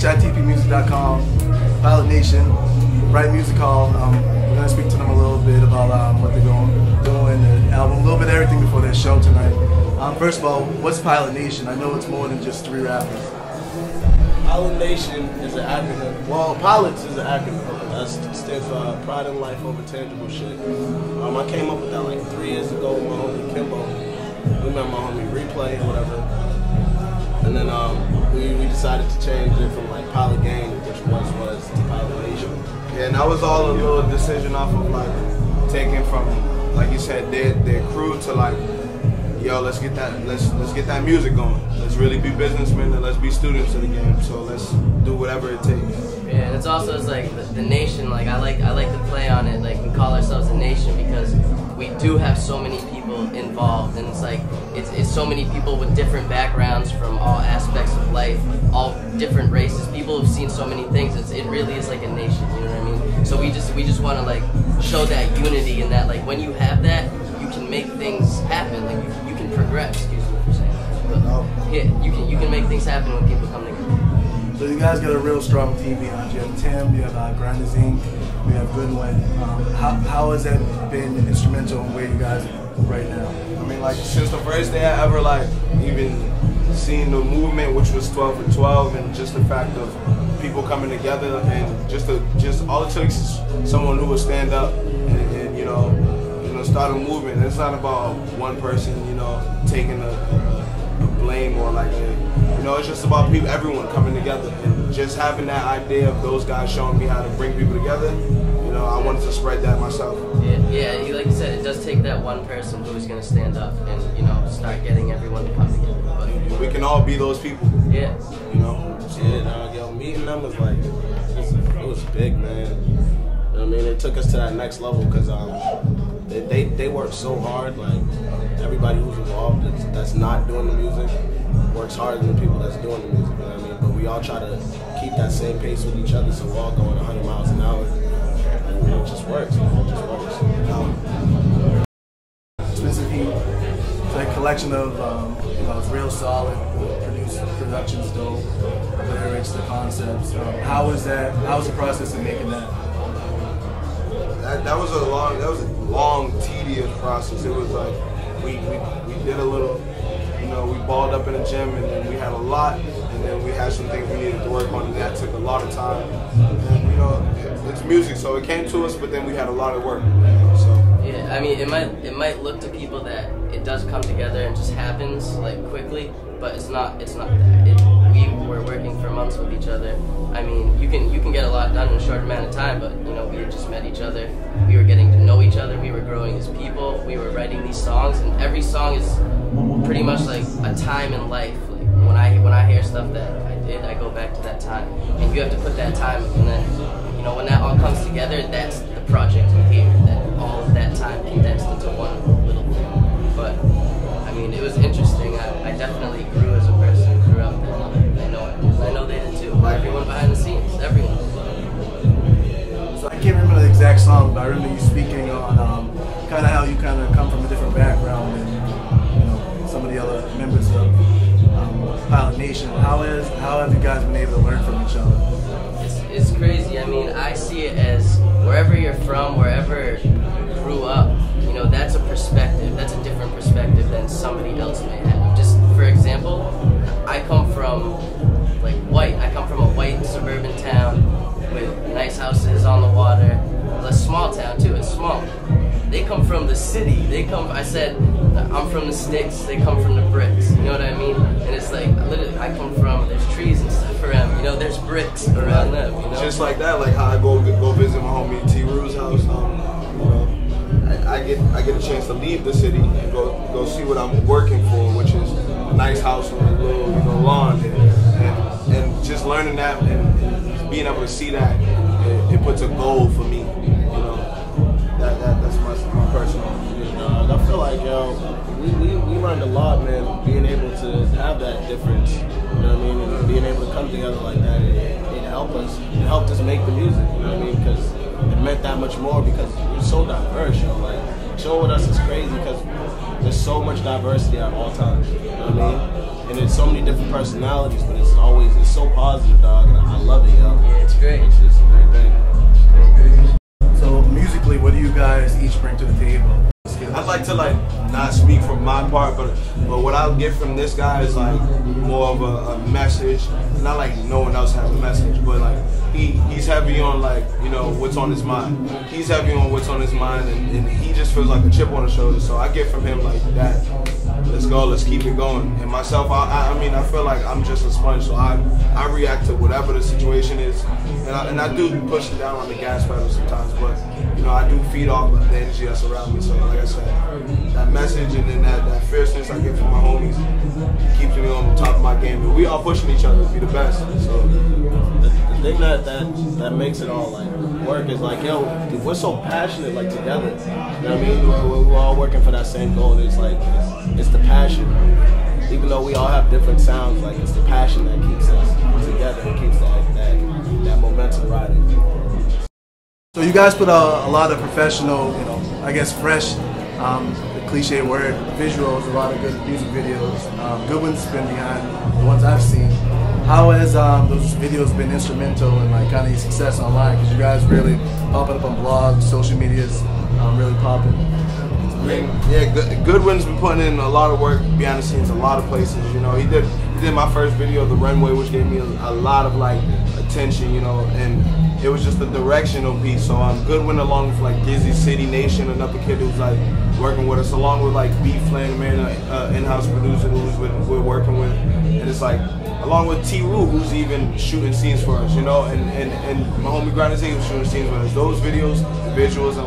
hitpmusic.com, Pilot Nation, Write Music Hall. We're going to speak to them a little bit about what they're doing, the album, a little bit of everything before their show tonight. First of all, what's Pilot Nation? I know it's more than just 3 rappers. Pilot Nation is an acronym. Well, Pilots is an acronym. That stands for Pride in Life Over Tangible Shit. I came up with that like 3 years ago with my homie Kimbo. We met my homie Replay or whatever. And then we decided to change it from like Pilot Gang, which was to Pilot Nation. Yeah, and that was all a little decision off of like taking from, like you said, their crew to like, yo, let's get that music going. Let's really be businessmen and let's be students of the game. So let's do whatever it takes. Yeah, and it's also like the nation. Like I like to play on it. Like we call ourselves a nation because we do have so many people involved, and it's like it's so many people with different backgrounds from all aspects of life, all different races. People have seen so many things. It really is like a nation. You know what I mean? So we just want to like show that unity and that like when you have that, you can make things happen. Like you can progress. Excuse me for saying that. But yeah, you can make things happen when people come together. So you guys got a real strong team behind you. You have Tim, you have Grinders Inc., you have Goodwin. How has that been instrumental in where you guys are right now? I mean, like since the first day I ever like even seen the movement, which was 12 for 12, and just the fact of people coming together and just all it takes is someone who will stand up and you know start a movement. And it's not about one person, taking a blame or like it's just about everyone coming together and just having that idea of those guys showing me how to bring people together. I wanted to spread that myself. Yeah, like you said, it does take that one person who's gonna stand up and start getting everyone to come together. But we can all be those people. Yeah. Meeting them was like it was big, man. I mean, it took us to that next level because they work so hard. Like everybody who's involved that's not doing the music works harder than the people that's doing the music. You know what I mean? But we all try to keep that same pace with each other, so we're all going 100 miles an hour. And it just works. It just works. Specifically, it's like a collection of it's real solid, production's dope, the lyrics, the concepts. How was the process of making that? That was a long, tedious process. It was like we did a little, we balled up in the gym, and then we had a lot, and then we had some things we needed to work on, and that took a lot of time. And it's music, so it came to us, but then we had a lot of work. So yeah, I mean, it might look to people that it does come together and just happens like quickly, but it's not that. We were working for months with each other. I mean, you can get a lot done in a short amount of time, but we had just met each other. We were getting to know each other. We were growing as people. We were writing these songs, and every song is pretty much like a time in life. Like when I hear stuff that I did, I go back to that time, and you have to put that time, and then when that all comes together, that's the project you hear. That all of that time condensed into one little thing. But I mean, it was interesting. I definitely grew as a person throughout that. I know they did too. Everyone behind the scenes, everyone. So I can't remember the exact song, but I remember you speaking on kind of how you kind of come from a different background than some of the other members of Pilot Nation. How have you guys been able to learn from each other? It's crazy. I mean, I see it as wherever you're from, wherever you grew up, that's a perspective. That's a different perspective than somebody else may have. Just for example, I come from a white suburban town with nice houses on the water. It's a small town too. It's small. They come from the city. I said, I'm from the sticks. They come from the bricks. You know what I mean? And it's like literally, I come from. There's trees and stuff around. There's bricks around them. Just like that. Like how I go visit my homie T. Rue's house. I get a chance to leave the city and go see what I'm working for, which is a nice house with a little lawn, and just learning that and being able to see that it puts a goal for me. That's my personal. I feel like we learned a lot, man. Being able to have that difference, and being able to come together like that, it helped us. It helped us make the music, Because it meant that much more because you're so diverse, yo. Like, chilling with us is crazy because there's so much diversity at all times. You know what I mean? And there's so many different personalities, but it's so positive, dog. And I love it, yo. Yeah, it's great. It's just a great thing. So musically, what do you guys each bring to the table? I'd like to not speak from my part, but what I'll get from this guy is like more of a message. Not like no one else has a message, but like he's heavy on what's on his mind. He's heavy on what's on his mind, and he just feels like a chip on his shoulder. So I get from him like that. Let's go, let's keep it going. And myself, I mean, I feel like I'm just a sponge, so I react to whatever the situation is, and I do push it down on the gas pedal sometimes, but I do feed off the energy that's around me. So like I said, that message and then that fierceness I get from my homies keeps me on the top of my game. And we all pushing each other to be the best. So the thing that makes it all work is we're so passionate together. You know what I mean? We're all working for that same goal. It's it's the passion. Even though we all have different sounds, it's the passion that keeps us together and keeps that momentum riding. So you guys put a lot of professional, I guess fresh, the cliche word, visuals, a lot of good music videos. Good ones been behind the ones I've seen. How has those videos been instrumental in kind of your success online? Because you guys really popping up on blogs, social medias, really popping. Yeah, Goodwin's been putting in a lot of work behind the scenes, a lot of places. He did my first video, The Runway, which gave me a lot of attention, and it was just a directional piece. So Goodwin, along with Dizzy, City Nation, another kid who's working with us, along with B Flan, man, in-house producer we're working with, and it's along with T. Roo, who's even shooting scenes for us, and my homie Grinding was shooting scenes with us. Those videos, visuals, and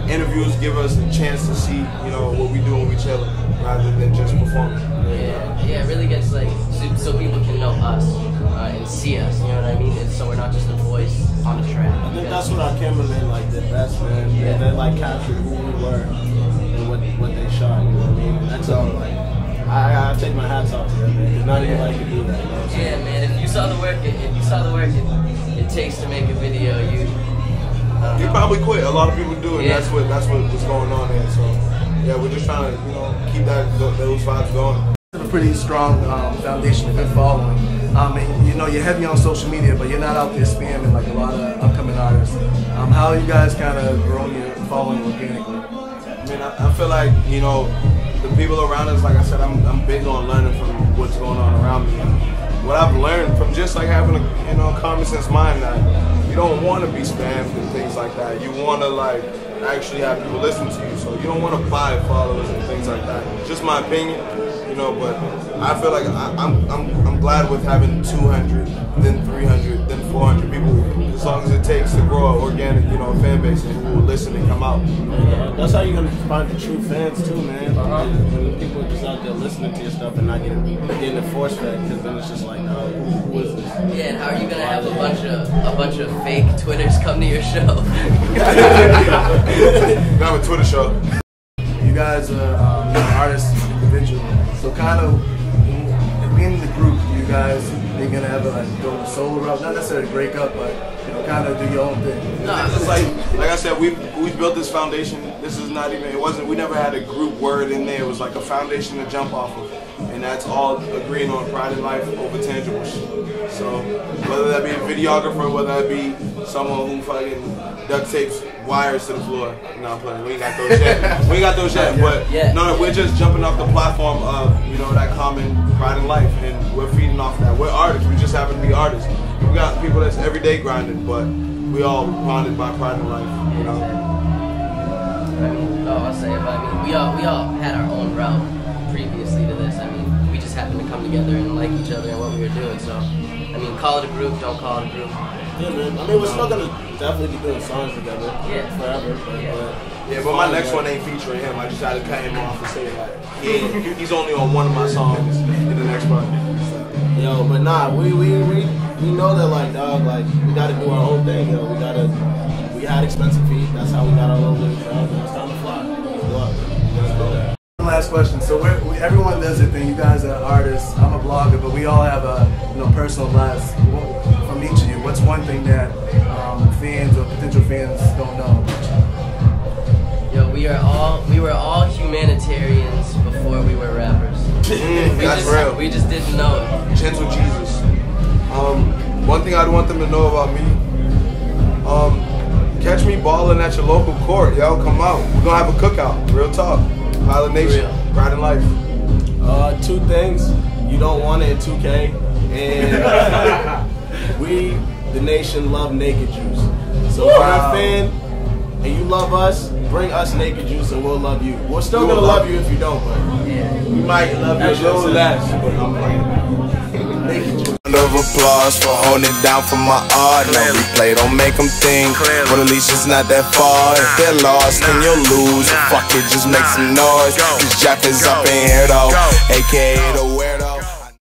interviews give us a chance to see, what we do when we chill, rather than just performing. Yeah, it really gets so people can know us and see us. You know what I mean? And so we're not just a voice on a track. I think that's what our cameramen did best, man. Yeah. They captured who we were and what they shot. You know what I mean? And that's all. I take my hats off to them, man. Because not anybody can do that. You know what I'm saying? Yeah, man. If you saw the work, it takes to make a video, you probably quit. A lot of people do, and yeah. that's what's going on there. So yeah, we're just trying to keep those vibes going. A pretty strong foundation, a good following. And, you're heavy on social media, but you're not out there spamming a lot of upcoming artists. How are you guys kind of growing your following organically? I mean, I feel like the people around us. Like I said, I'm big on learning from what's going on around me. And what I've learned from just having a common sense mind that you don't want to be spammed and things like that. You want to actually have people listen to you. So you don't want to buy followers and things like that. Just my opinion. But I feel like I'm glad with having 200, then 300, then 400 people, as long as it takes to grow an organic, fan base and who will listen and come out. Yeah, that's how you're gonna find the true fans too, man. When people are just out there listening to your stuff and not getting the force fed, because then it's just who is this? Yeah, and how are you gonna have a bunch of fake Twitters come to your show? Gonna have a Twitter show. You guys are artists individually, so kind of being in the group, you guys are gonna have to go the solo route, not necessarily break up, but kind of do your own thing. It's like I said, we built this foundation. This is not even. We never had a group word in there. It was like a foundation to jump off of, and that's all agreeing on pride in life over tangibles. So whether that be a videographer, whether that be someone who fucking duct tapes wires to the floor. No, I'm playing. We ain't got those yet. But no, we're just jumping off the platform of that common pride in life, and we're feeding off that. We're artists. We just happen to be artists. We got people that's everyday grinding, but we all bonded by pride in life. I'll say it. But we all had our own route previously to this. We just happened to come together and like each other and what we were doing. So, call it a group. Don't call it a group. Yeah, man. We're still gonna definitely be doing songs together. Yeah. Forever. But my next one ain't featuring him. I just had to cut him off and say he's only on one of my songs in the next project. Yo, but nah, we know that we gotta do our own thing, yo. We had expensive feet. That's how we got our little crowd. It's time to fly. Let's go. Last question. So everyone does their thing. You guys are artists. I'm a blogger, but we all have personal lives. From each of you, what's one thing that fans or potential fans don't know? we were all humanitarians before we were rappers. That's real. We just didn't know it. Gentle Jesus. One thing I'd want them to know about me, catch me balling at your local court, yo. Come out. We're gonna have a cookout. Real talk. Pilot Nation. Pride in life. 2 things. You don't want it in 2K. And we, the nation, love naked juice. So if you're a fan and you love us, bring us naked juice and we'll love you. We're still gonna love you if you don't, but we might love you a little less. But I'm like, naked juice. Round of applause for holding it down for my art. No replay, don't make them think, but at least it's not that far. If they're lost, then you'll lose. Fuck it, just make some noise. Cause Jefe is up in here though, aka